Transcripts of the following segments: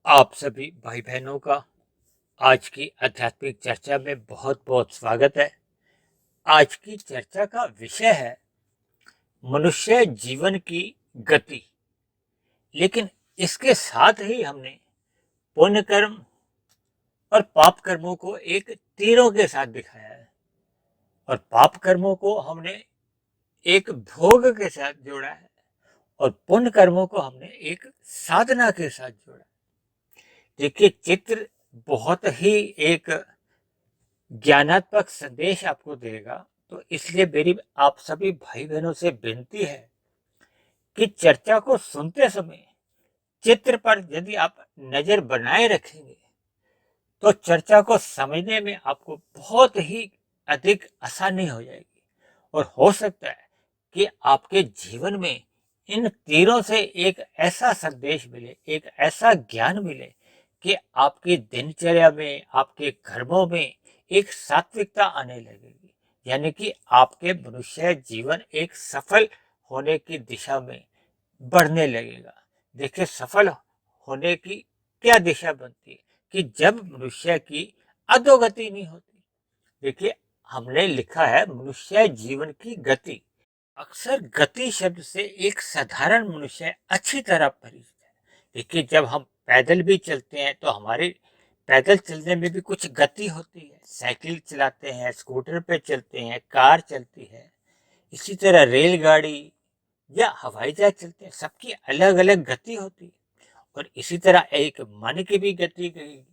आप सभी भाई बहनों का आज की आध्यात्मिक चर्चा में बहुत बहुत स्वागत है। आज की चर्चा का विषय है मनुष्य जीवन की गति। लेकिन इसके साथ ही हमने पुण्य कर्म और पाप कर्मों को एक तीरों के साथ दिखाया है और पाप कर्मों को हमने एक भोग के साथ जोड़ा है और पुण्य कर्मों को हमने एक साधना के साथ जोड़ा है। देखिए, चित्र बहुत ही एक ज्ञानात्मक संदेश आपको देगा। तो इसलिए मेरी आप सभी भाई बहनों से विनती है कि चर्चा को सुनते समय चित्र पर यदि आप नजर बनाए रखेंगे तो चर्चा को समझने में आपको बहुत ही अधिक आसानी हो जाएगी और हो सकता है कि आपके जीवन में इन तीरों से एक ऐसा संदेश मिले, एक ऐसा ज्ञान मिले कि आपकी दिनचर्या में, आपके कर्मों में एक सात्विकता आने लगेगी। यानी कि आपके मनुष्य जीवन एक सफल होने की दिशा में बढ़ने लगेगा। देखिए, सफल होने की क्या दिशा बनती है कि जब मनुष्य की अधोगति नहीं होती। देखिए, हमने लिखा है मनुष्य जीवन की गति। अक्सर गति शब्द से एक साधारण मनुष्य अच्छी तरह परिचित है। देखिए, जब हम पैदल भी चलते हैं तो हमारे पैदल चलने में भी कुछ गति होती है। साइकिल चलाते हैं, स्कूटर पे चलते हैं, कार चलती है, इसी तरह रेलगाड़ी या हवाई जहाज चलते हैं। सबकी अलग अलग गति होती है और इसी तरह एक मन की भी गति कहेगी।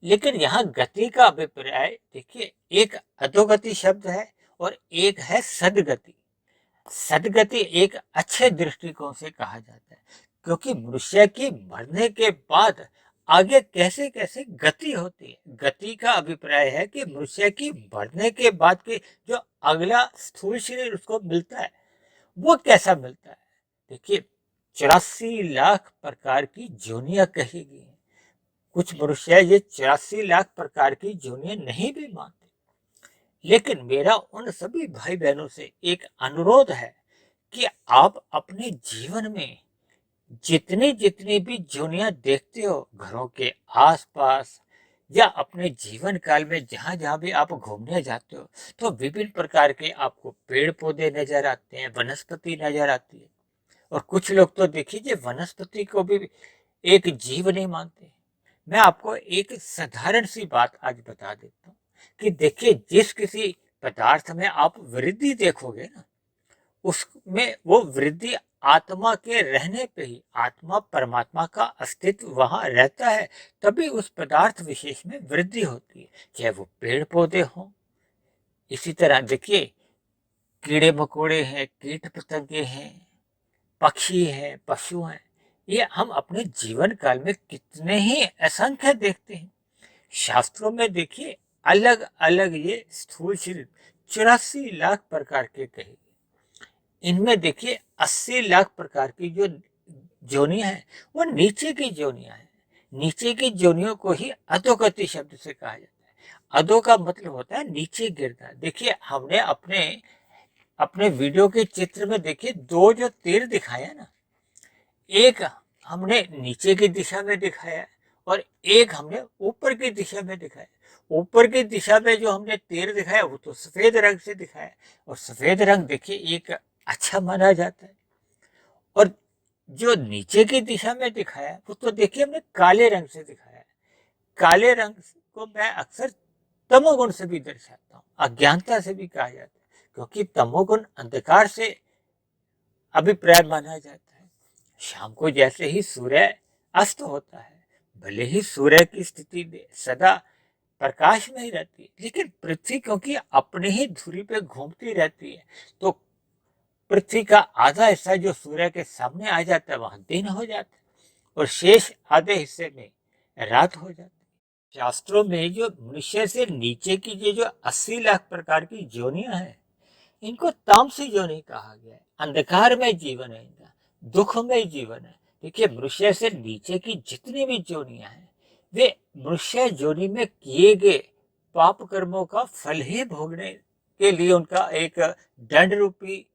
लेकिन यहाँ गति का अभिप्राय देखिए, एक अधोगति शब्द है और एक है सदगति। सदगति एक अच्छे दृष्टिकोण से कहा जाता है क्योंकि मनुष्य की मरने के बाद आगे कैसे कैसे गति होती है। गति का अभिप्राय है कि मनुष्य की मरने के बाद के जो अगला स्थूल शरीर उसको मिलता है वो कैसा मिलता है। देखिए, 84 लाख प्रकार की जोनियां कही गई हैं। कुछ मनुष्य ये 84 लाख प्रकार की जोनियां नहीं भी मानते। लेकिन मेरा उन सभी भाई बहनों से एक अनुरोध है कि आप अपने जीवन में जितनी जितनी भी जोनियां देखते हो, घरों के आसपास या अपने जीवन काल में जहां जहां भी आप घूमने जाते हो, तो विभिन्न प्रकार के आपको पेड़ पौधे नजर आते हैं, वनस्पति नजर आती है। और कुछ लोग तो देखिए वनस्पति को भी एक जीव नहीं मानते। मैं आपको एक साधारण सी बात आज बता देता हूँ कि देखिए, जिस किसी पदार्थ में आप वृद्धि देखोगे ना, उसमें वो वृद्धि आत्मा के रहने पे ही, आत्मा परमात्मा का अस्तित्व वहां रहता है, तभी उस पदार्थ विशेष में वृद्धि होती है, चाहे वो पेड़ पौधे हों। इसी तरह देखिए, कीड़े मकोड़े हैं, कीट पतंगे हैं, पक्षी हैं, पशु हैं, ये हम अपने जीवन काल में कितने ही असंख्य देखते हैं। शास्त्रों में देखिए, अलग अलग ये स्थूल शरीर 84 लाख प्रकार के कहे। इनमें देखिए 80 लाख प्रकार की जो जोनियां हैं वो नीचे की जोनियां हैं। नीचे की जोनियों को ही अधोगति शब्द से कहा जाता है। अधो का मतलब होता है नीचे गिरना। देखिए, हमने अपने अपने वीडियो के चित्र में देखिए दो जो तीर दिखाया ना, एक हमने नीचे की दिशा में दिखाया और एक हमने ऊपर की दिशा में दिखाया। ऊपर की दिशा में जो हमने तीर दिखाया वो तो सफेद रंग से दिखाया और सफेद रंग देखिए एक अच्छा माना जाता है। और जो नीचे की दिशा में दिखाया वो तो देखिए हमने काले रंग से दिखाया है। काले रंग को मैं अक्सर तमोगुण से भी दर्शाता हूँ, अज्ञानता से भी कहा जाता है, क्योंकि तमोगुण अंधकार से अभिप्राय माना जाता है। शाम को जैसे ही सूर्य अस्त होता है, भले ही सूर्य की स्थिति सदा प्रकाश में ही रहती है, लेकिन पृथ्वी क्योंकि अपने ही धुरी पे घूमती रहती है, तो पृथ्वी का आधा हिस्सा जो सूर्य के सामने आ जाता है वहां दिन हो जाता है और शेष आधे हिस्से में रात हो जाती है। शास्त्रों में जो मनुष्य से नीचे की जो 80 लाख प्रकार की जोनियां हैं, इनको तामसी योनि कहा गया है। अंधकार में जीवन है इनका, दुख में जीवन है। देखिए, मनुष्य से नीचे की जितनी भी जोनियां हैं वे मनुष्य जोनि में किए गए पाप कर्मों का फल ही भोगने के लिए उनका एक दंड रूपी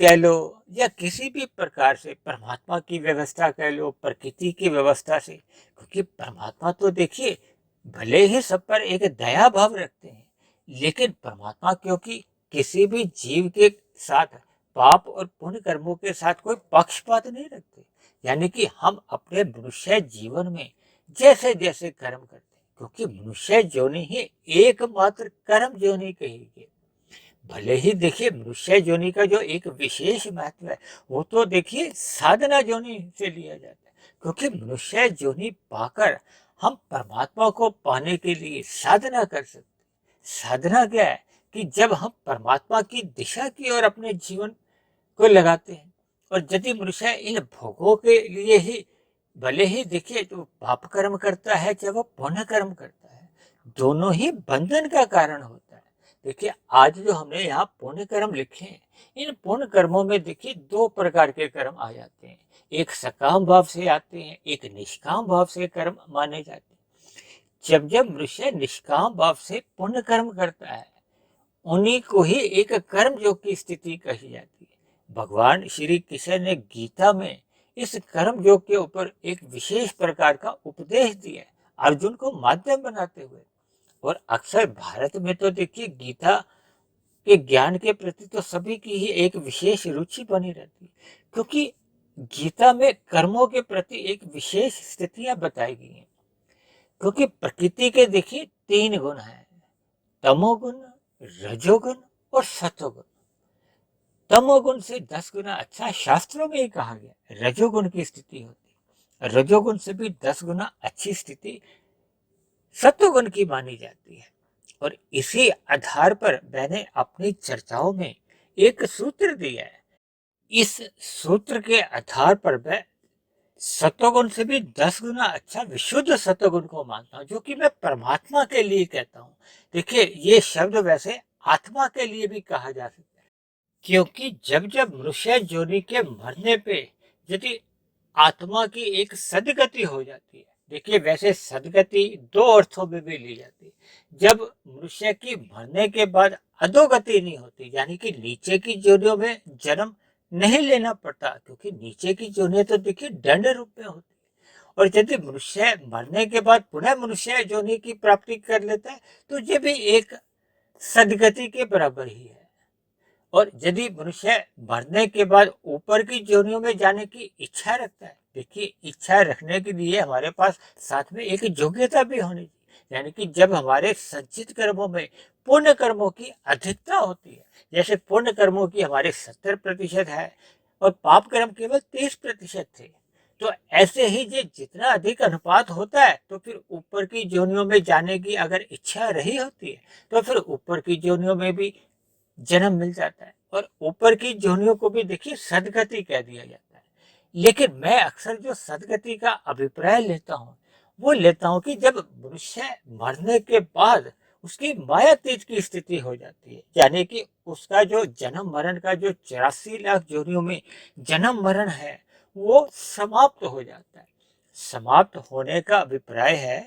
कह लो या किसी भी प्रकार से परमात्मा की व्यवस्था कह लो, प्रकृति की व्यवस्था से, क्योंकि परमात्मा तो देखिए भले ही सब पर एक दया भाव रखते हैं, लेकिन परमात्मा क्योंकि किसी भी जीव के साथ पाप और पुण्य कर्मों के साथ कोई पक्षपात नहीं रखते। यानी कि हम अपने मनुष्य जीवन में जैसे जैसे कर्म करते हैं, क्योंकि मनुष्य योनि ही एकमात्र कर्म योनि कही गई। भले ही देखिए मनुष्य योनि का जो एक विशेष महत्व है वो तो देखिए साधना योनि से लिया जाता है, क्योंकि मनुष्य योनि पाकर हम परमात्मा को पाने के लिए साधना कर सकते हैं। साधना क्या है कि जब हम परमात्मा की दिशा की ओर अपने जीवन को लगाते हैं, और यदि मनुष्य इन भोगों के लिए ही भले ही देखिए तो पाप कर्म करता है चाहे वो पुण्य कर्म करता है, दोनों ही बंधन का कारण होता है। देखिए आज जो हमने यहाँ पुण्य कर्म लिखे हैं, इन पुण्य कर्मों में देखिए दो प्रकार के कर्म आ जाते हैं, एक सकाम भाव से आते हैं, एक निष्काम भाव से कर्म माने जाते हैं। जब जब मनुष्य निष्काम भाव से पुण्य कर्म करता है, उन्हीं को ही एक कर्म योग की स्थिति कही जाती है। भगवान श्री कृष्ण ने गीता में इस कर्म योग के ऊपर एक विशेष प्रकार का उपदेश दिया है, अर्जुन को माध्यम बनाते हुए। और अक्सर भारत में तो देखिए गीता के ज्ञान के प्रति तो सभी की ही एक विशेष रुचि बनी रहती है, क्योंकि गीता में कर्मों के प्रति एक विशेष स्थितियां बताई गई हैं। क्योंकि प्रकृति के देखिए तीन गुण हैं, तमोगुण, रजोगुण और सतोगुण। तमोगुण से 10 गुना अच्छा शास्त्रों में ही कहा गया रजोगुण की स्थिति होती है। रजोगुण से भी 10 गुना अच्छी स्थिति सत्वगुण की मानी जाती है। और इसी आधार पर मैंने अपनी चर्चाओं में एक सूत्र दिया है। इस सूत्र के आधार पर मैं सत्वगुण से भी 10 गुना अच्छा विशुद्ध सत्वगुण को मानता हूँ, जो कि मैं परमात्मा के लिए कहता हूँ। देखिए ये शब्द वैसे आत्मा के लिए भी कहा जा सकता है, क्योंकि जब जब मनुष्य योनि के मरने पे यदि आत्मा की एक सदगति हो जाती है, देखिए वैसे सदगति दो अर्थों में भी ली जाती है। जब मनुष्य की मरने के बाद अधोगति नहीं होती, यानी कि नीचे की योनियों में जन्म नहीं लेना पड़ता, क्योंकि नीचे की योनि तो देखिए दंड रूप में होती है। और यदि मनुष्य मरने के बाद पुनः मनुष्य योनि की प्राप्ति कर लेता है तो ये भी एक सदगति के बराबर ही है। और यदि मनुष्य मरने के बाद ऊपर की योनियों में जाने की इच्छा रखता है, देखिए इच्छा रखने के लिए हमारे पास साथ में एक योग्यता भी होनी चाहिए। यानी कि जब हमारे संचित कर्मों में पुण्य कर्मों की अधिकता होती है, जैसे पुण्य कर्मों की हमारे 70% है और पाप कर्म केवल 30% थे, तो ऐसे ही ये जितना अधिक अनुपात होता है तो फिर ऊपर की योनियों में जाने की अगर इच्छा रही होती है तो फिर ऊपर की योनियों में भी जन्म मिल जाता है। और ऊपर की योनियों को भी देखिए सदगति कह दिया जाता है। लेकिन मैं अक्सर जो सदगति का अभिप्राय लेता हूँ वो लेता हूँ कि जब मनुष्य मरने के बाद उसकी मायातीत की स्थिति हो जाती है, यानी कि उसका जो जन्म मरण का जो 84 लाख योनियों में जन्म मरण है वो समाप्त हो जाता है। समाप्त होने का अभिप्राय है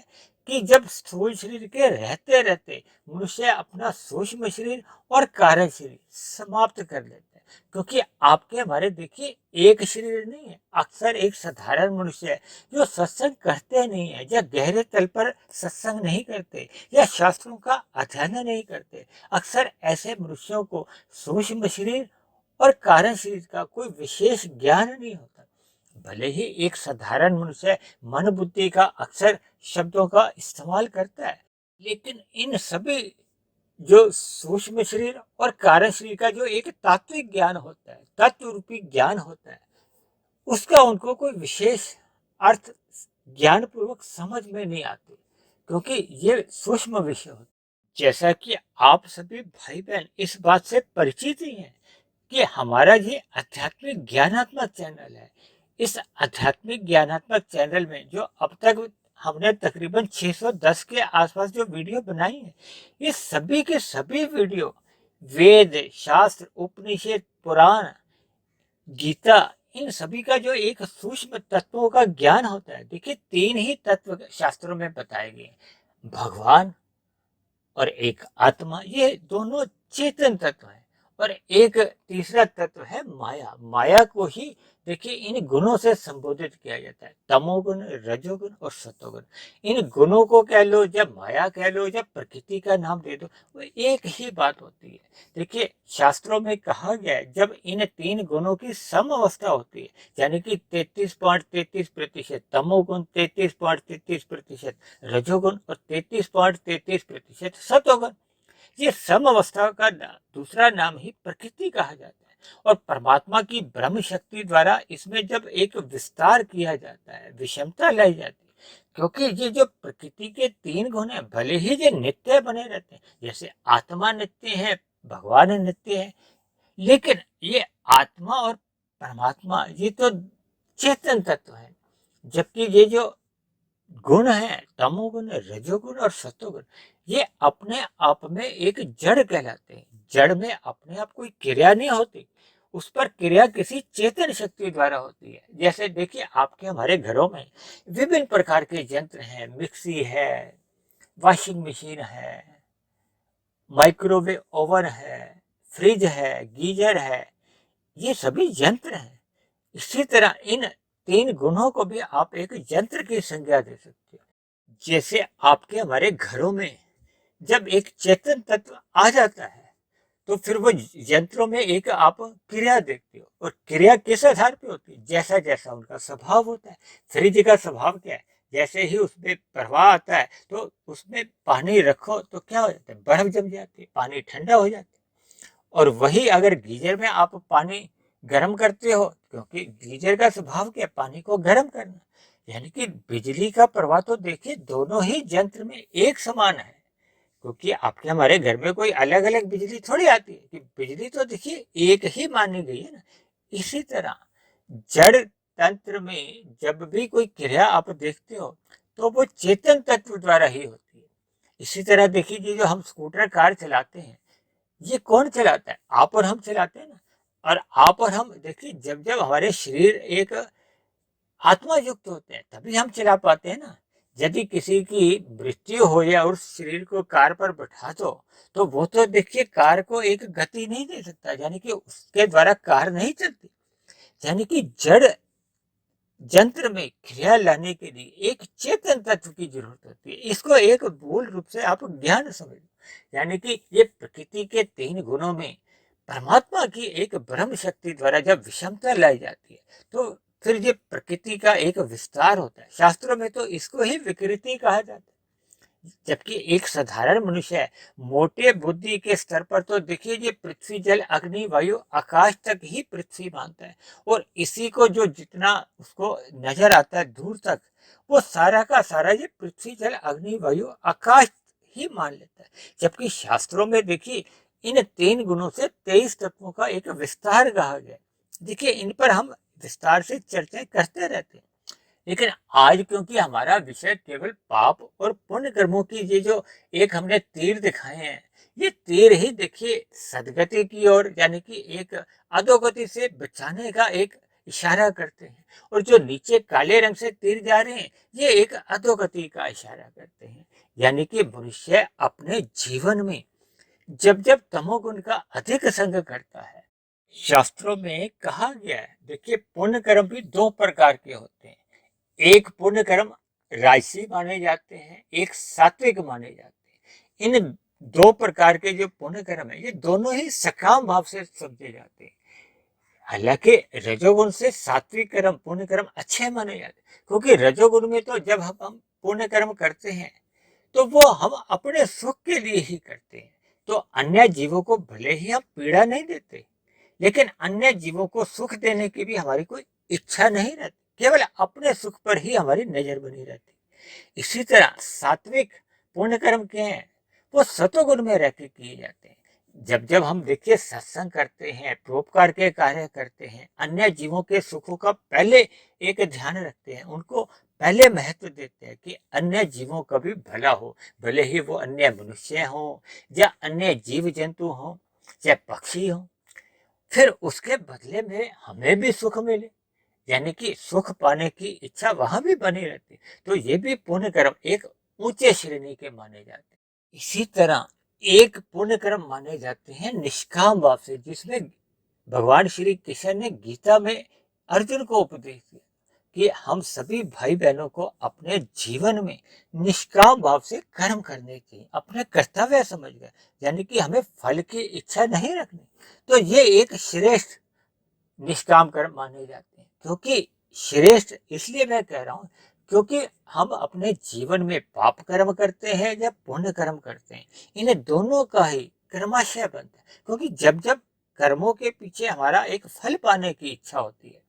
कि जब स्थूल शरीर के रहते रहते मनुष्य अपना सूक्ष्म शरीर और कारण शरीर समाप्त कर लेते हैं, क्योंकि आपके हमारे देखिए एक शरीर नहीं है। अक्सर एक साधारण मनुष्य है जो सत्संग करते नहीं है या गहरे तल पर सत्संग नहीं करते या शास्त्रों का अध्ययन नहीं करते, अक्सर ऐसे मनुष्यों को सूक्ष्म शरीर और कारण शरीर का कोई विशेष ज्ञान नहीं होता। भले ही एक साधारण मनुष्य मन बुद्धि का अक्सर शब्दों का इस्तेमाल करता है, लेकिन इन सभी जो सूक्ष्म शरीर और कारण शरीर का जो एक तात्विक ज्ञान होता है, तत्व रूपी ज्ञान होता है, उसका उनको कोई विशेष अर्थ ज्ञान पूर्वक समझ में नहीं आते, क्योंकि ये सूक्ष्म विषय होते। जैसा कि आप सभी भाई बहन इस बात से परिचित ही हैं कि हमारा ये आध्यात्मिक ज्ञानात्मक चैनल है। इस आध्यात्मिक ज्ञानात्मक चैनल में जो अब तक हमने तकरीबन 610 के आसपास जो वीडियो बनाई है, ये सभी के सभी वीडियो वेद, शास्त्र, उपनिषद, पुराण, गीता, इन सभी का जो एक सूक्ष्म तत्वों का ज्ञान होता है। देखिए 3 ही तत्व शास्त्रों में बताए गए, भगवान और एक आत्मा, ये दोनों चेतन तत्व हैं। और एक तीसरा तत्व है माया। माया को ही देखिए इन गुणों से संबोधित किया जाता है, तमोगुण, रजोगुण और सतोगुण। इन गुणों को कह लो, जब माया कह लो, जब प्रकृति का नाम दे दो, वो एक ही बात होती है। देखिए शास्त्रों में कहा गया है, जब इन तीन गुणों की सम अवस्था होती है, यानी कि 33.33% तमोगुण, 33.33% रजोगुण और 33.33% सतोगुण, ये सम अवस्था का दूसरा नाम ही प्रकृति कहा जाता है। और परमात्मा की ब्रह्म शक्ति द्वारा इसमें जब एक विस्तार किया जाता है, विषमता लाई जाती है, क्योंकि ये जो प्रकृति के तीन गुण है, भले ही ये नित्य बने रहते हैं, जैसे आत्मा नित्य है, भगवान नित्य है, लेकिन ये आत्मा और परमात्मा ये तो चेतन तत्व है, जबकि ये जो गुण है, तमोगुण, रजोगुण और सतोगुण, ये अपने आप में एक जड़ कहलाते हैं। जड़ में अपने आप कोई क्रिया नहीं होती, उस पर क्रिया किसी चेतन शक्ति द्वारा होती है। जैसे देखिए आपके हमारे घरों में विभिन्न प्रकार के यंत्र हैं, मिक्सी है, वॉशिंग मशीन है, माइक्रोवेव ओवन है, फ्रिज है, गीजर है, ये सभी यंत्र हैं। इसी तरह इन तीन गुणों को भी आप एक यंत्र की संज्ञा दे सकते हो। जैसे आपके हमारे घरों में जब एक चेतन तत्व आ जाता है, तो फिर वो यंत्रों में एक आप क्रिया देखते हो, और क्रिया किस आधार पे होती है, जैसा जैसा उनका स्वभाव होता है। फ्रिज का स्वभाव क्या है, जैसे ही उसमें प्रवाह आता है तो उसमें पानी रखो तो क्या हो जाता है, बर्फ जम जाती है, पानी ठंडा हो जाता है। और वही अगर गीजर में आप पानी गर्म करते हो, क्योंकि गीजर का स्वभाव क्या है, पानी को गर्म करना, यानी कि बिजली का प्रवाह तो देखिए दोनों ही यंत्र में एक समान है। क्योंकि आपके हमारे घर में कोई अलग अलग बिजली थोड़ी आती है, कि बिजली तो देखिए एक ही मानी गई है ना। इसी तरह जड़ तंत्र में जब भी कोई क्रिया आप देखते हो, तो वो चेतन तत्व द्वारा ही होती है। इसी तरह देखिए ये जो हम स्कूटर कार चलाते हैं, ये कौन चलाता है, आप और हम चलाते हैं ना। और आप और हम देखिए जब जब हमारे शरीर एक आत्मा युक्त होते हैं तभी हम चला पाते हैं ना। यदि किसी की मृत्यु हो जाए और शरीर को कार पर बैठा दो, तो वो तो देखिए कार को एक गति नहीं दे सकता, यानी कि उसके द्वारा कार नहीं चलती। यानी कि जड़ यंत्र में क्रिया लाने के लिए एक चेतन तत्व की जरूरत होती है। इसको एक मूल रूप से आप ज्ञान समझ लो, यानी कि ये प्रकृति के तीन गुणों में परमात्मा की एक ब्रह्म शक्ति द्वारा जब विषमता लाई जाती है, तो फिर ये प्रकृति का एक विस्तार होता है। शास्त्रों में तो इसको ही विकृति कहा जाता है। जबकि एक साधारण मनुष्य है, मोटे बुद्धि के स्तर पर तो देखिए ये पृथ्वी, जल, अग्नि, वायु, आकाश तक ही पृथ्वी मानता है, और इसी को जो जितना उसको नजर आता है दूर तक, वो सारा का सारा ये पृथ्वी, जल, अग्नि, वायु, आकाश ही मान लेता है। जबकि शास्त्रों में देखिए इन तीन गुणों से 23 तत्वों का एक विस्तार कहा गया। देखिए इन पर हम विस्तार से चर्चा करते रहते हैं, लेकिन आज क्योंकि हमारा विषय केवल पाप और पुण्य कर्मों की, ये जो एक हमने तीर दिखाए हैं, ये तीर ही देखिए सदगति की ओर, यानी कि एक अधोगति से बचाने का एक इशारा करते हैं। और जो नीचे काले रंग से तीर जा रहे हैं, ये एक अधोगति का इशारा करते हैं। यानी कि मनुष्य अपने जीवन में जब जब तमोगुण का अधिक संग करता है, शास्त्रों में कहा गया है, देखिए पुण्य कर्म भी दो प्रकार के होते हैं। एक पुण्य कर्म राजसी माने जाते हैं, एक सात्विक माने जाते हैं। इन दो प्रकार के जो पुण्य कर्म है, ये दोनों ही सकाम भाव से समझे जाते हैं। हालांकि रजोगुण से सात्विक कर्म, पुण्य कर्म अच्छे माने जाते हैं, क्योंकि रजोगुण में तो जब हम पुण्य कर्म करते हैं, तो वो हम अपने सुख के लिए ही करते हैं। तो अन्य जीवों को भले ही हम पीड़ा नहीं देते, लेकिन अन्य जीवों को सुख देने की भी हमारी कोई इच्छा नहीं रहती, केवल अपने सुख पर ही हमारी नजर बनी रहती। इसी तरह सात्विक पुण्य कर्म के हैं, वो सतोगुण में रह के किए जाते हैं। जब जब हम देखिए सत्संग करते हैं, परोपकार के कार्य करते हैं, अन्य जीवों के सुखों का पहले एक ध्यान रखते हैं, उनको पहले महत्व देते हैं कि अन्य जीवों का भी भला हो, भले ही वो अन्य मनुष्य हो या अन्य जीव जंतु हो या पक्षी हो, फिर उसके बदले में हमें भी सुख मिले, यानी कि सुख पाने की इच्छा वहां भी बनी रहती। तो ये भी पुण्य कर्म एक ऊंचे श्रेणी के माने जाते। इसी तरह एक पुण्य कर्म माने जाते हैं निष्काम भाव से, जिसमें भगवान श्री कृष्ण ने गीता में अर्जुन को उपदेश दिया कि हम सभी भाई बहनों को अपने जीवन में निष्काम भाव से कर्म करने चाहिए, अपने कर्तव्य समझ गए, यानी कि हमें फल की इच्छा नहीं रखनी। तो ये एक श्रेष्ठ निष्काम कर्म माने जाते हैं। क्योंकि श्रेष्ठ इसलिए मैं कह रहा हूँ, क्योंकि हम अपने जीवन में पाप कर्म करते हैं या पुण्य कर्म करते हैं, इन्हें दोनों का ही कर्माशय बनता है। क्योंकि जब जब कर्मों के पीछे हमारा एक फल पाने की इच्छा होती है,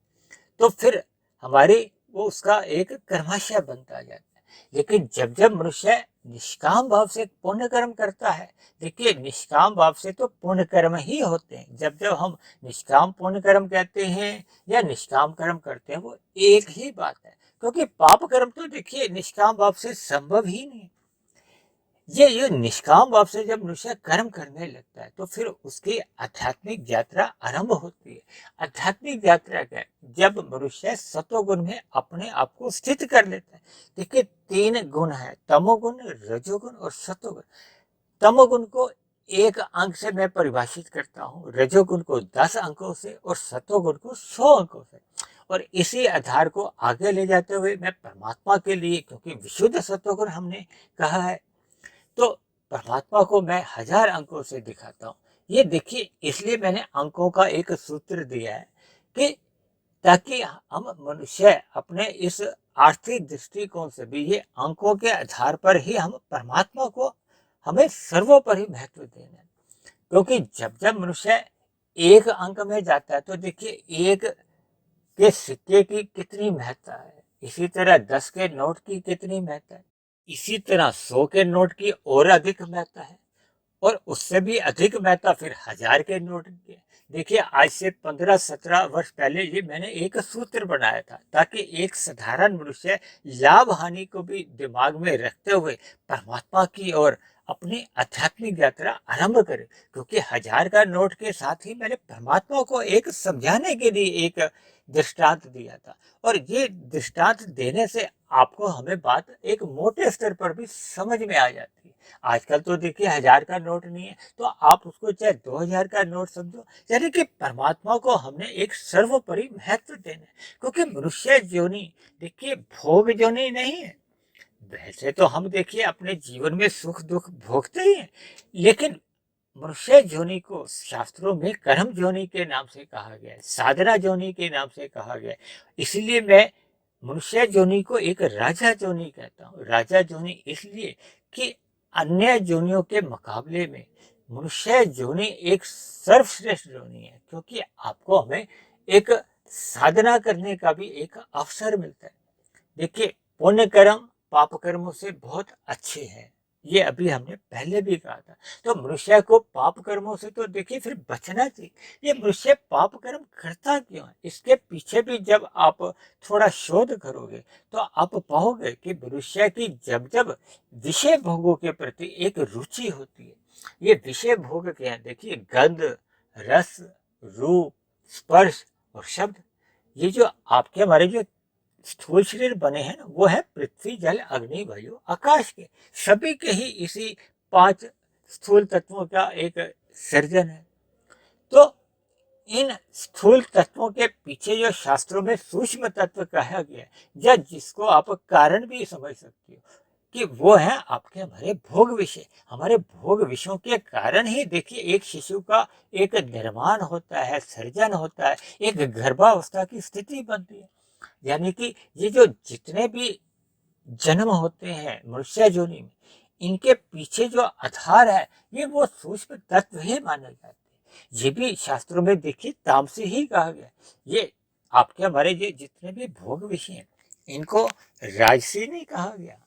तो फिर हमारी वो उसका एक कर्माशय बनता जाता है। लेकिन जब जब मनुष्य निष्काम भाव से पुण्य कर्म करता है, देखिए निष्काम भाव से तो पुण्य कर्म ही होते हैं। जब जब हम निष्काम पुण्य कर्म कहते हैं या निष्काम कर्म करते हैं, वो एक ही बात है। क्योंकि पाप कर्म तो देखिए निष्काम भाव से संभव ही नहीं। ये निष्काम भाव से जब मनुष्य कर्म करने लगता है, तो फिर उसकी आध्यात्मिक यात्रा आरंभ होती है। आध्यात्मिक यात्रा क्या है? जब मनुष्य सतोगुण में अपने आप को स्थित कर लेता है। देखिए 3 गुण है, तमोगुण, रजोगुण और सतोगुण। तमोगुण को 1 अंक से मैं परिभाषित करता हूँ, रजोगुण को 10 अंकों से और सतोगुण को 100 अंकों से। और इसी आधार को आगे ले जाते हुए मैं परमात्मा के लिए, क्योंकि विशुद्ध सतोगुण हमने कहा है, तो परमात्मा को मैं 1000 अंकों से दिखाता हूँ। ये देखिए, इसलिए मैंने अंकों का एक सूत्र दिया है कि ताकि हम मनुष्य अपने इस आर्थिक दृष्टिकोण से भी ये अंकों के आधार पर ही हम परमात्मा को हमें सर्वोपरि महत्व देना है। क्योंकि जब जब मनुष्य 1 अंक में जाता है, तो देखिए 1 के सिक्के की कितनी महत्ता है, इसी तरह 10 के नोट की कितनी महत्ता है, इसी तरह 100 के नोट की और अधिक महत्ता है, और उससे भी अधिक महत्ता फिर 1000 के नोट की है। देखिए आज से 15-17 वर्ष पहले ये मैंने एक सूत्र बनाया था, ताकि एक साधारण मनुष्य लाभ हानि को भी दिमाग में रखते हुए परमात्मा की ओर अपनी आध्यात्मिक यात्रा आरंभ करे। क्योंकि 1000 का नोट के साथ ही मैंने परमात्मा को एक समझाने के लिए एक दृष्टांत दिया था, और ये दृष्टांत देने से आपको हमें बात एक मोटे स्तर पर भी समझ में आ जाती है। आजकल तो देखिए 1000 का नोट नहीं है, तो आप उसको चाहे 2000 का नोट समझो। यानी कि परमात्मा को हमने एक सर्वोपरि महत्व देना है। क्योंकि मनुष्य योनि देखिए भोग योनि नहीं है। वैसे तो हम देखिए अपने जीवन में सुख दुख भोगते ही हैं, लेकिन मनुष्य योनि को शास्त्रों में कर्म योनि के नाम से कहा गया है, साधना योनि के नाम से कहा गया है। इसलिए मैं मनुष्य योनि को एक राजा योनि कहता हूँ। राजा योनि इसलिए कि अन्य योनियों के मुकाबले में मनुष्य योनि एक सर्वश्रेष्ठ योनि है। क्योंकि आपको हमें एक साधना करने का भी एक अवसर मिलता है। देखिए पुण्य कर्म पाप कर्मों से बहुत अच्छे हैं, ये अभी हमने पहले भी कहा था। तो मनुष्य को पाप कर्मों से तो देखिए फिर बचना चाहिए। ये मनुष्य पाप कर्म करता क्यों है, इसके पीछे भी जब आप थोड़ा शोध करोगे, तो आप पाओगे कि मनुष्य की जब जब विषय भोगों के प्रति एक रुचि होती है। ये विषय भोग क्या है? देखिए गंध, रस, रूप, स्पर्श और शब्द। ये जो आपके हमारे जो स्थूल शरीर बने हैं ना, वो है पृथ्वी, जल, अग्नि, वायु, आकाश के। सभी के ही इसी 5 स्थूल तत्वों का एक सर्जन है। तो इन स्थूल तत्वों के पीछे जो शास्त्रों में सूक्ष्म तत्व कहा गया है, या जिसको आप कारण भी समझ सकते हो, कि वो है आपके हमारे भोग विषय। हमारे भोग विषयों के कारण ही देखिए एक शिशु का एक निर्माण होता है, सर्जन होता है, एक गर्भावस्था की स्थिति बनती है। यानी कि ये जो जितने भी जन्म होते हैं मनुष्य योनि में, इनके पीछे जो आधार है, ये वो सूक्ष्म तत्व ही माने जाते हैं। ये भी शास्त्रों में देखिए तामसी ही कहा गया। ये आपके हमारे ये जितने भी भोग विषय हैं, इनको राजसी नहीं कहा गया,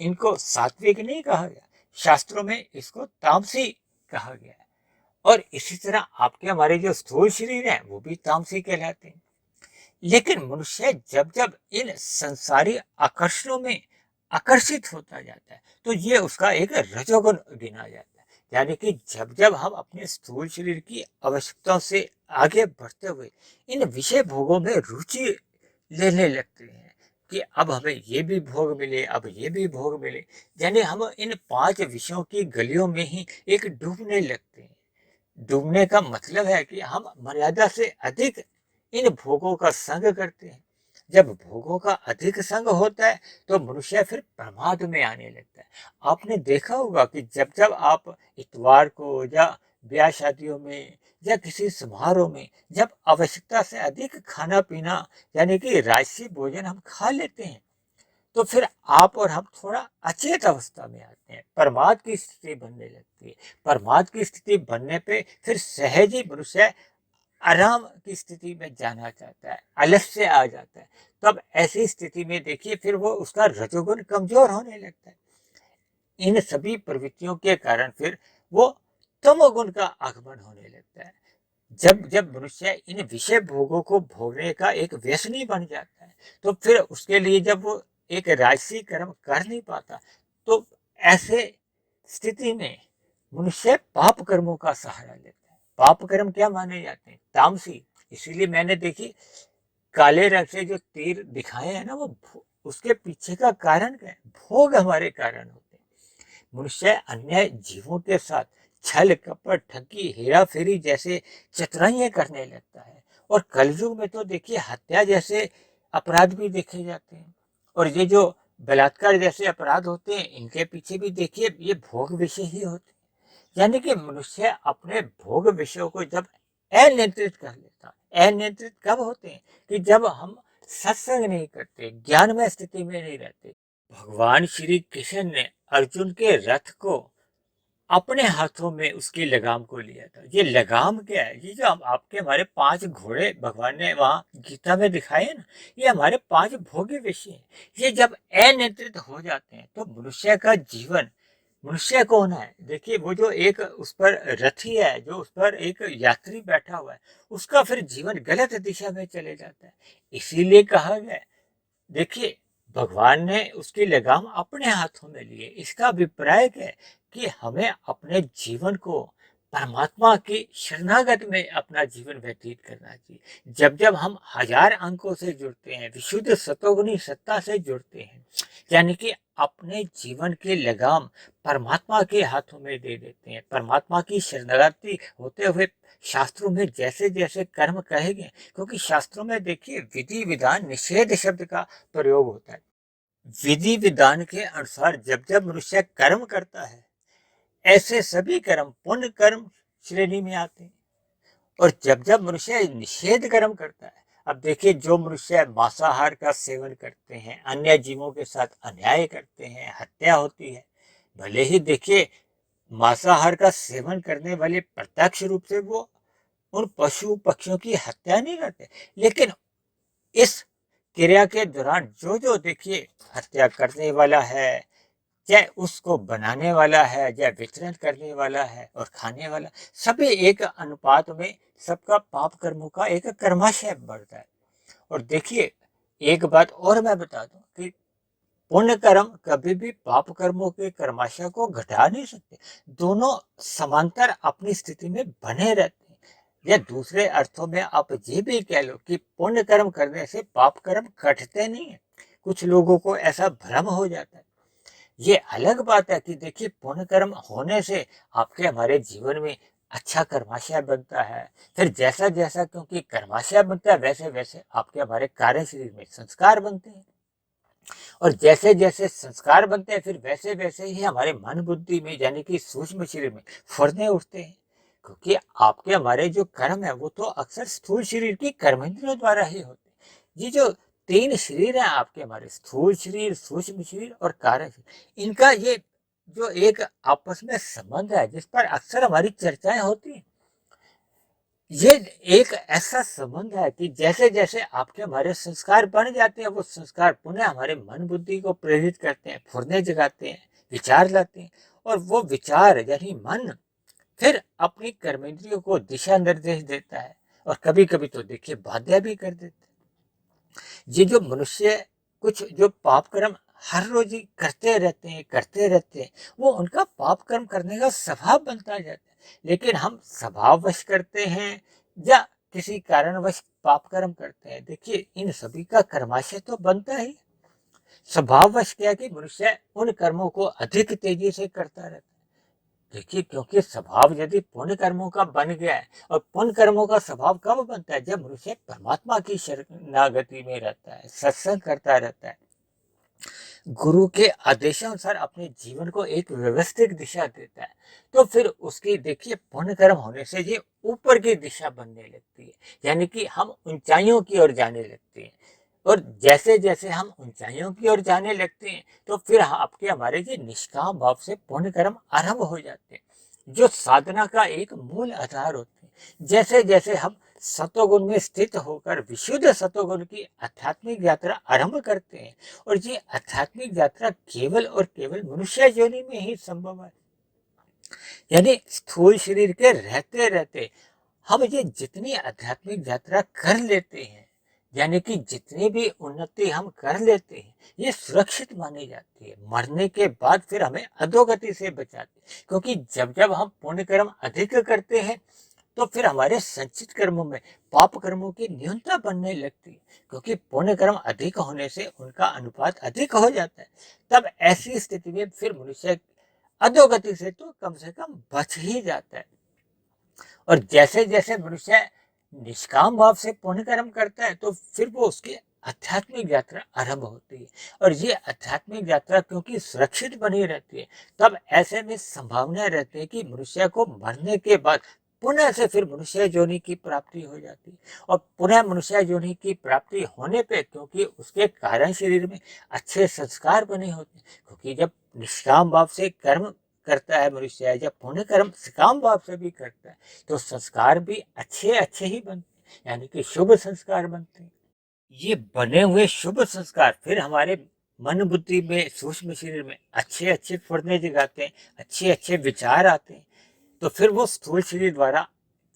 इनको सात्विक नहीं कहा गया, शास्त्रों में इसको तामसी कहा गया है। और इसी तरह आपके हमारे जो स्थूल शरीर है, वो भी तामसी कहलाते हैं। लेकिन मनुष्य जब जब इन संसारी आकर्षणों में आकर्षित होता जाता है, तो ये उसका एक रजोगुण गिना जाता है। यानी कि जब जब हम अपने स्थूल शरीर की आवश्यकताओं से आगे बढ़ते हुए इन विषय भोगों में रुचि लेने लगते हैं, कि अब हमें ये भी भोग मिले, अब ये भी भोग मिले, यानी हम इन 5 विषयों की गलियों में ही एक डूबने लगते हैं। डूबने का मतलब है कि हम मर्यादा से अधिक इन भोगों का संग करते हैं। जब भोगों का अधिक संग होता है तो मनुष्य फिर प्रमाद में आने लगता है। आपने देखा होगा कि जब जब आप इतवार को या ब्याह शादियों में या किसी समारोह में जब आवश्यकता से अधिक खाना पीना यानी कि राजसी भोजन हम खा लेते हैं तो फिर आप और हम थोड़ा अचेत अवस्था में आते हैं, प्रमाद की स्थिति बनने लगती है। प्रमाद की स्थिति बनने पे फिर सहज ही मनुष्य आराम की स्थिति में जाना चाहता है, आलस्य आ जाता है। तब ऐसी स्थिति में देखिए फिर वो उसका रजोगुण कमजोर होने लगता है। इन सभी प्रवृत्तियों के कारण फिर वो तमोगुण का आगमन होने लगता है। जब जब मनुष्य इन विषय भोगों को भोगने का एक व्यसनी बन जाता है तो फिर उसके लिए जब वो एक राजसी कर्म कर नहीं पाता तो ऐसे स्थिति में मनुष्य पाप कर्मों का सहारा लेता है। पाप कर्म क्या माने जाते हैं? तामसी। इसीलिए मैंने देखी काले रंग से जो तीर दिखाए हैं ना वो उसके पीछे का कारण क्या है? भोग हमारे कारण होते हैं। मनुष्य अन्य जीवों के साथ छल कपट ठगी हेरा फेरी जैसे चतुराइयां करने लगता है और कलयुग में तो देखिए हत्या जैसे अपराध भी देखे जाते हैं और ये जो बलात्कार जैसे अपराध होते हैं इनके पीछे भी देखिए ये भोग विषय ही होते हैं। यानी कि मनुष्य अपने भोग विषयों को जब अनियंत्रित कर लेता है। अनियंत्रित कब होते हैं? कि जब हम सत्संग नहीं करते, ज्ञानमय स्थिति में नहीं रहते। भगवान श्री कृष्ण ने अर्जुन के रथ को अपने हाथों में उसकी लगाम को लिया था। ये लगाम क्या है? ये जो आपके हमारे 5 घोड़े भगवान ने वहां गीता में दिखाए हैं ना, ये हमारे 5 भोग्य विषय हैं। ये जब अनियंत्रित हो जाते हैं तो मनुष्य का जीवन, मनुष्य कौन है? देखिए वो जो एक उस पर रथी है, जो उस पर एक यात्री बैठा हुआ है, उसका फिर जीवन गलत दिशा में चले जाता है। इसीलिए कहा गया है, देखिए भगवान ने उसकी लगाम अपने हाथों में लिए। इसका अभिप्राय क्या है? कि हमें अपने जीवन को परमात्मा की शरणागत में अपना जीवन व्यतीत करना चाहिए। जब जब हम 1000 अंकों से जुड़ते हैं, विशुद्ध सतोगुणी सत्ता से जुड़ते हैं, यानी कि अपने जीवन की लगाम परमात्मा के हाथों में दे देते हैं, परमात्मा की शरणागति होते हुए शास्त्रों में जैसे जैसे कर्म कहे गए, क्योंकि शास्त्रों में देखिए विधि विधान निषेध शब्द का प्रयोग होता है। विधि विधान के अनुसार जब जब मनुष्य कर्म करता है ऐसे सभी कर्म पुण्य कर्म श्रेणी में आते हैं। और जब जब मनुष्य निषेध कर्म करता है, अब देखिए जो मनुष्य मांसाहार का सेवन करते हैं, अन्य जीवों के साथ अन्याय करते हैं, हत्या होती है, भले ही देखिए मांसाहार का सेवन करने वाले प्रत्यक्ष रूप से वो उन पशु पक्षियों की हत्या नहीं करते, लेकिन इस क्रिया के दौरान जो जो देखिए हत्या करने वाला है, चाहे उसको बनाने वाला है, चाहे वितरण करने वाला है और खाने वाला, सभी एक अनुपात में सबका पाप कर्मों का एक कर्माशय बढ़ता है। और देखिए एक बात और मैं बता दूं कि पुण्य कर्म कभी भी पाप कर्मों के कर्माशय को घटा नहीं सकते। दोनों समांतर अपनी स्थिति में बने रहते हैं। या दूसरे अर्थों में आप ये भी कह लो कि पुण्य कर्म करने से पाप कर्म घटते नहीं है। कुछ लोगों को ऐसा भ्रम हो जाता है। ये अलग बात है कि देखिए पुण्य कर्म होने से आपके हमारे जीवन में अच्छा कर्माशय बनता है। फिर जैसा जैसा क्योंकि कर्माशय बनता है वैसे वैसे आपके हमारे कार्य शरीर में संस्कार बनते हैं और जैसे जैसे संस्कार बनते हैं फिर वैसे वैसे ही हमारे मन बुद्धि में यानी कि सूक्ष्म शरीर में फुर्ने उठते हैं। क्योंकि आपके हमारे जो कर्म है वो तो अक्सर स्थूल शरीर की कर्मेंद्रियों द्वारा ही होते हैं। ये जो 3 शरीर है आपके हमारे, स्थूल शरीर, सूक्ष्म शरीर और कार्य शरीर, इनका ये जो एक आपस में संबंध है जिस पर अक्सर हमारी चर्चाएं होती हैं, ये एक ऐसा संबंध है कि जैसे जैसे आपके हमारे संस्कार बन जाते हैं वो संस्कार पुनः हमारे मन बुद्धि को प्रेरित करते हैं, फुर्ने जगाते हैं, विचार लाते हैं और वो विचार यानी मन फिर अपनी कर्मेंद्रियों को दिशा निर्देश देता है और कभी कभी तो देखिए बाध्य भी कर देता है। ये जो मनुष्य कुछ जो पाप कर्म हर रोज ही करते रहते हैं वो उनका पाप कर्म करने का स्वभाव बनता जाता है। लेकिन हम स्वभाववश करते हैं या किसी कारणवश पाप कर्म करते हैं, देखिए इन सभी का कर्माशय तो बनता ही। स्वभाववश क्या है कि मनुष्य उन कर्मों को अधिक तेजी से करता रहता है। देखिए, क्योंकि स्वभाव यदि पुण्य कर्मों का बन गया है, और पुण्य कर्मों का स्वभाव कब बनता है? जब मनुष्य परमात्मा की शरणागति में रहता है, सत्संग करता रहता है, गुरु के आदेशानुसार अपने जीवन को एक व्यवस्थित दिशा देता है, तो फिर उसकी देखिए पुण्य कर्म होने से ये ऊपर की दिशा बनने लगती है, यानी कि हम ऊंचाइयों की ओर जाने लगते हैं। और जैसे जैसे हम ऊंचाइयों की ओर जाने लगते हैं, तो फिर आपके हमारे ये निष्काम भाव से पुण्य कर्म आरंभ हो जाते हैं, जो साधना का एक मूल आधार होते हैं। जैसे जैसे हम सतोगुण में स्थित होकर विशुद्ध सतोगुण की आध्यात्मिक यात्रा आरंभ करते हैं, और ये आध्यात्मिक यात्रा केवल और केवल मनुष्य योनि में ही संभव है। यानी स्थूल शरीर के रहते रहते हम ये जितनी आध्यात्मिक यात्रा कर लेते हैं, यानी कि जितनी भी उन्नति हम कर लेते हैं, ये सुरक्षित मानी जाती है। मरने के बाद फिर हमें अधोगति से बचाती है, क्योंकि जब जब हम पुण्य कर्म अधिक करते हैं, तो फिर हमारे संचित कर्मों में पाप कर्मों की न्यूनता बनने लगती है, क्योंकि पुण्य कर्म अधिक होने से उनका अनुपात अधिक हो जाता है। तब ऐसी स्थिति में फिर मनुष्य अधोगति से तो कम से कम बच ही जाता है। और जैसे जैसे मनुष्य निष्काम भाव से पुण्य कर्म करता है, तो फिर वो उसकी आध्यात्मिक यात्रा आरंभ होती है। और ये आध्यात्मिक यात्रा क्योंकि सुरक्षित बनी रहती है, तब ऐसे में संभावना रहती है कि मनुष्य को मरने के बाद पुनः से फिर मनुष्य योनि की प्राप्ति हो जाती है। और पुनः मनुष्य योनि की प्राप्ति होने पे, क्योंकि उसके कारण शरीर में अच्छे संस्कार बने होते हैं, क्योंकि जब निष्काम भाव से कर्म करता है मनुष्य, जब पुण्य कर्म सकाम भाव से भी करता है, तो संस्कार भी अच्छे अच्छे ही बनते हैं, यानी कि शुभ संस्कार बनते हैं। ये बने हुए शुभ संस्कार फिर हमारे मन बुद्धि में, सूक्ष्म शरीर में अच्छे अच्छे फुर्ने जगाते हैं, अच्छे अच्छे विचार आते हैं, तो फिर वो स्थूल शरीर द्वारा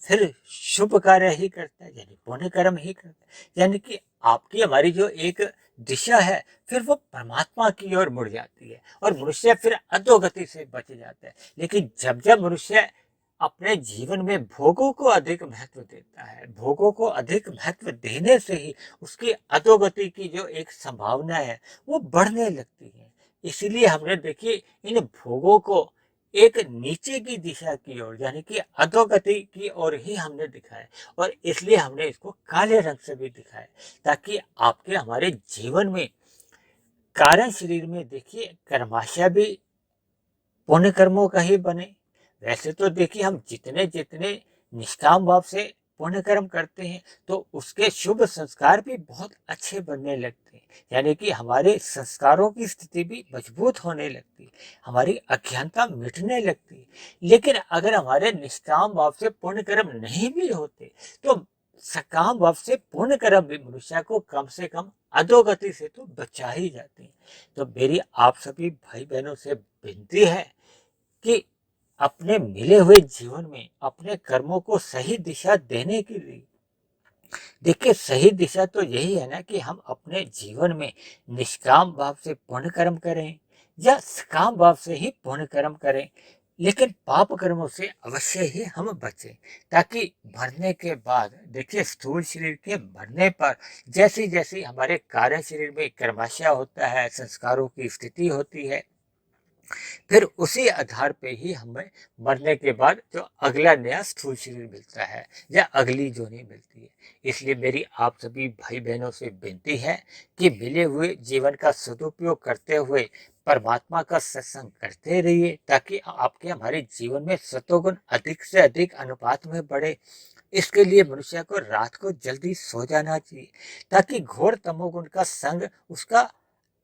फिर शुभ कार्य ही करता है, यानी पुण्य कर्म ही करता है। यानी कि आपकी हमारी जो एक दिशा है, फिर वो परमात्मा की ओर मुड़ जाती है, और मनुष्य फिर अधोगति से बच जाता है। लेकिन जब जब मनुष्य अपने जीवन में भोगों को अधिक महत्व देता है, भोगों को अधिक महत्व देने से ही उसकी अधोगति की जो एक संभावना है, वो बढ़ने लगती है। इसीलिए हमने देखिए इन भोगों को एक नीचे की दिशा की ओर, यानी कि अधोगति की ओर ही हमने दिखाया, और इसलिए हमने इसको काले रंग से भी दिखाया, ताकि आपके हमारे जीवन में कारण शरीर में देखिए कर्माशय भी पुण्य कर्मों का ही बने। वैसे तो देखिए हम जितने जितने निष्काम भाव से पुण्य कर्म करते हैं, तो उसके शुभ संस्कार भी बहुत अच्छे बनने लगते हैं, यानी कि हमारे संस्कारों की स्थिति भी मजबूत होने लगती है, हमारी अज्ञानता मिटने लगती है। लेकिन अगर हमारे निष्काम भाव से पुण्य कर्म नहीं भी होते, तो सकाम भाव से पुण्य कर्म भी मनुष्य को कम से कम अधोगति से तो बचा ही जाते हैं। तो मेरी आप सभी भाई बहनों से विनती है कि अपने मिले हुए जीवन में अपने कर्मों को सही दिशा देने के लिए, देखिए सही दिशा तो यही है ना कि हम अपने जीवन में निष्काम भाव से पुण्य कर्म करें, या सकाम भाव से ही पुण्य कर्म करें, लेकिन पाप कर्मों से अवश्य ही हम बचें, ताकि मरने के बाद देखिए स्थूल शरीर के मरने पर जैसी जैसी हमारे कार्य शरीर में कर्माशय होता है, संस्कारों की स्थिति होती है, फिर उसी आधार पे ही हमें मरने के बाद जो अगला नया स्थूल शरीर मिलता है, या अगली जोनी मिलती है। इसलिए मेरी आप सभी भाई बहनों से विनती है कि मिले हुए जीवन का सदुपयोग करते हुए परमात्मा का सत्संग करते रहिए, ताकि आपके हमारे जीवन में सतोगुण अधिक से अधिक अनुपात में बढ़े। इसके लिए मनुष्य को रात को जल्दी सो जाना चाहिए, ताकि घोर तमोगुण का संग उसका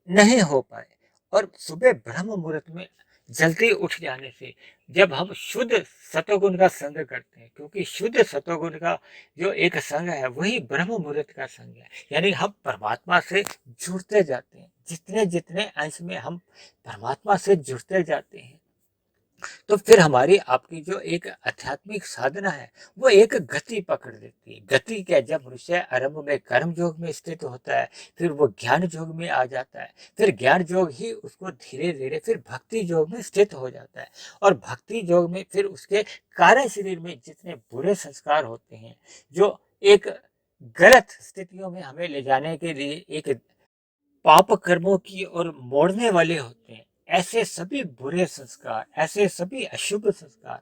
नहीं हो पाए। और सुबह ब्रह्म मुहूर्त में जल्दी उठ जाने से, जब हम शुद्ध सतोगुण का संग करते हैं, क्योंकि शुद्ध सतोगुण का जो एक संग है वही ब्रह्म मुहूर्त का संग है, यानी हम परमात्मा से जुड़ते जाते हैं। जितने जितने अंश में हम परमात्मा से जुड़ते जाते हैं, तो फिर हमारी आपकी जो एक आध्यात्मिक साधना है, वो एक गति पकड़ लेती है। गति क्या, जब मनुष्य आरंभ में कर्म योग में स्थित होता है, फिर वो ज्ञान योग में आ जाता है, फिर ज्ञान योग ही उसको धीरे धीरे फिर भक्ति योग में स्थित हो जाता है, और भक्ति योग में फिर उसके कार्य शरीर में जितने बुरे संस्कार होते हैं, जो एक गलत स्थितियों में हमें ले जाने के लिए एक पाप कर्मों की ओर मोड़ने वाले होते हैं। ऐसे सभी बुरे संस्कार, ऐसे सभी अशुभ संस्कार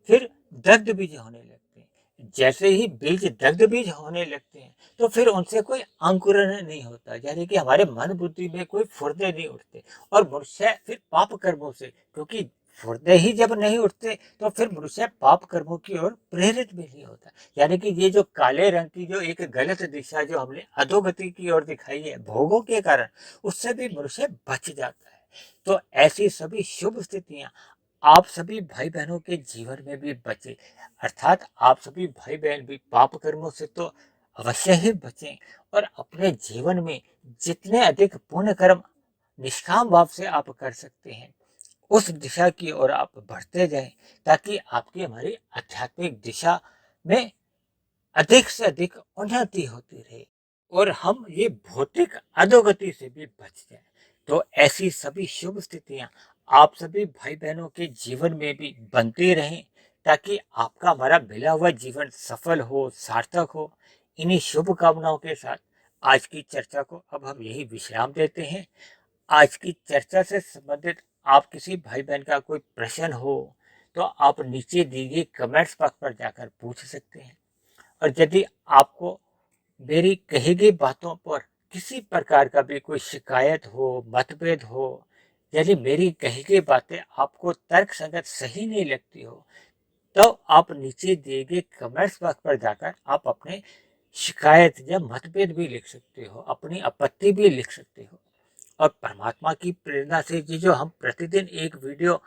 फिर दग्ध बीज होने लगते हैं। जैसे ही बीज दग्ध बीज होने लगते हैं तो फिर उनसे कोई अंकुरण नहीं होता, यानी कि हमारे मन बुद्धि में कोई फुर्दे नहीं उठते और मनुष्य फिर पाप कर्मों से, क्योंकि फुर्दे ही जब नहीं उठते तो फिर मनुष्य पाप कर्मों की ओर प्रेरित भी नहीं होता। यानी कि ये जो काले रंग की जो एक गलत दिशा जो हमने अधोगति की ओर दिखाई है भोगों के कारण, उससे भी मनुष्य बच जाता है। तो ऐसी सभी शुभ स्थितियां आप सभी भाई बहनों के जीवन में भी बचे, अर्थात आप सभी भाई बहन भी पाप कर्मों से तो अवश्य ही बचें और अपने जीवन में जितने अधिक पुण्य कर्म निष्काम भाव से आप कर सकते हैं उस दिशा की ओर आप बढ़ते जाएं, ताकि आपकी हमारी आध्यात्मिक दिशा में अधिक से अधिक उन्नति होती रहे और हम ये भौतिक अधोगति से भी बच जाएं। तो ऐसी सभी शुभ स्थितियां आप सभी भाई बहनों के जीवन में भी बनती रहें, ताकि आपका हमारा मिला हुआ जीवन सफल हो, सार्थक हो। इन्हीं शुभ कामनाओं के साथ आज की चर्चा को अब हम यही विश्राम देते हैं। आज की चर्चा से संबंधित आप किसी भाई बहन का कोई प्रश्न हो तो आप नीचे दी गई कमेंट्स बॉक्स पर जाकर पूछ सकते हैं। और यदि आपको मेरी कही गई बातों पर किसी प्रकार का भी कोई शिकायत हो, मतभेद हो, यदि मेरी कही गई बातें आपको तर्क संगत सही नहीं लगती हो, तो आप नीचे दिए गए कमेंट्स बॉक्स पर जाकर आप अपने शिकायत या मतभेद भी लिख सकते हो, अपनी आपत्ति भी लिख सकते हो। और परमात्मा की प्रेरणा से ये जो हम प्रतिदिन एक वीडियो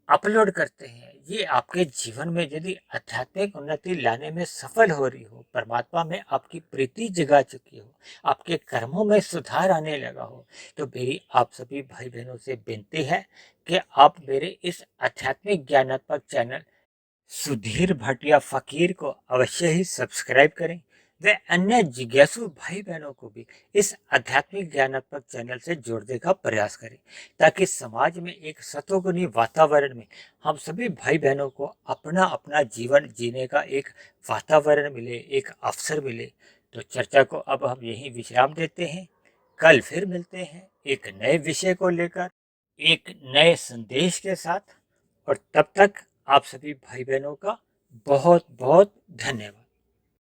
अपलोड करते हैं, ये आपके जीवन में यदि आध्यात्मिक उन्नति लाने में सफल हो रही हो, परमात्मा में आपकी प्रीति जगा चुकी हो, आपके कर्मों में सुधार आने लगा हो, तो मेरी आप सभी भाई बहनों से विनती है कि आप मेरे इस आध्यात्मिक ज्ञानात्मक चैनल सुधीर भाटिया फकीर को अवश्य ही सब्सक्राइब करें व अन्य जिज्ञासु भाई बहनों को भी इस आध्यात्मिक ज्ञानात्मक चैनल से जोड़ने का प्रयास करें, ताकि समाज में एक सतोगुणी वातावरण में हम सभी भाई बहनों को अपना अपना जीवन जीने का एक वातावरण मिले, एक अवसर मिले। तो चर्चा को अब हम यहीं विश्राम देते हैं। कल फिर मिलते हैं एक नए विषय को लेकर, एक नए संदेश के साथ। और तब तक आप सभी भाई बहनों का बहुत बहुत धन्यवाद।